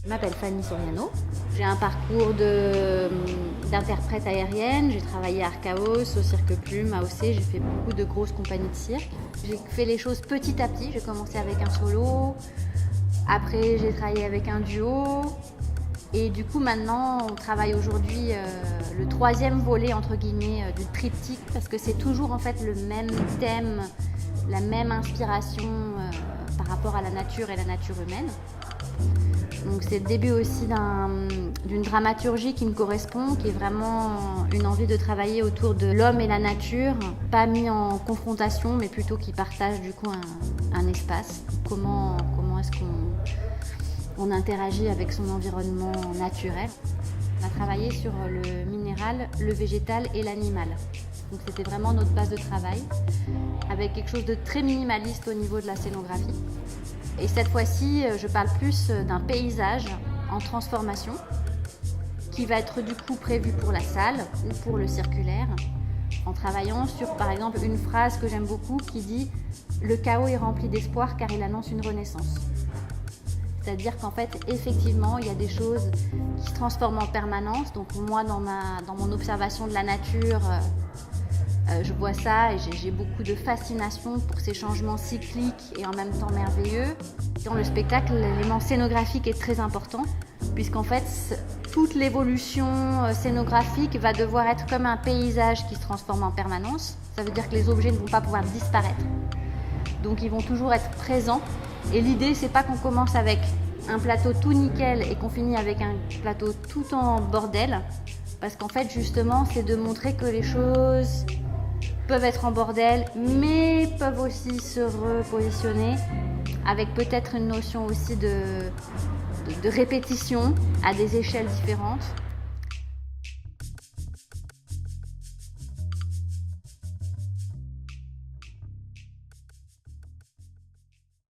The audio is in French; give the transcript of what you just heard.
Je m'appelle Fanny Soriano. J'ai un parcours d'interprète aérienne. J'ai travaillé à Archaos, au Cirque Plume, à AOC. J'ai fait beaucoup de grosses compagnies de cirque. J'ai fait les choses petit à petit. J'ai commencé avec un solo. Après, j'ai travaillé avec un duo. Et du coup, maintenant, on travaille aujourd'hui le troisième volet, entre guillemets, du triptyque, parce que c'est toujours en fait le même thème, la même inspiration par rapport à la nature et la nature humaine. Donc c'est le début aussi d'une dramaturgie qui me correspond, qui est vraiment une envie de travailler autour de l'homme et la nature, pas mis en confrontation, mais plutôt qui partagent du coup un espace. Comment est-ce qu'on interagit avec son environnement naturel. On a travaillé sur le minéral, le végétal et l'animal. Donc c'était vraiment notre base de travail, avec quelque chose de très minimaliste au niveau de la scénographie. Et cette fois-ci, je parle plus d'un paysage en transformation qui va être du coup prévu pour la salle ou pour le circulaire, en travaillant sur par exemple une phrase que j'aime beaucoup qui dit « Le chaos est rempli d'espoir car il annonce une renaissance ». C'est-à-dire qu'en fait, effectivement, il y a des choses qui se transforment en permanence. Donc moi, dans mon observation de la nature, je vois ça et j'ai beaucoup de fascination pour ces changements cycliques et en même temps merveilleux. Dans le spectacle, l'élément scénographique est très important, puisqu'en fait, toute l'évolution scénographique va devoir être comme un paysage qui se transforme en permanence. Ça veut dire que les objets ne vont pas pouvoir disparaître. Donc ils vont toujours être présents. Et l'idée, c'est pas qu'on commence avec un plateau tout nickel et qu'on finit avec un plateau tout en bordel. Parce qu'en fait, justement, c'est de montrer que les choses peuvent être en bordel, mais peuvent aussi se repositionner avec peut-être une notion aussi de répétition à des échelles différentes.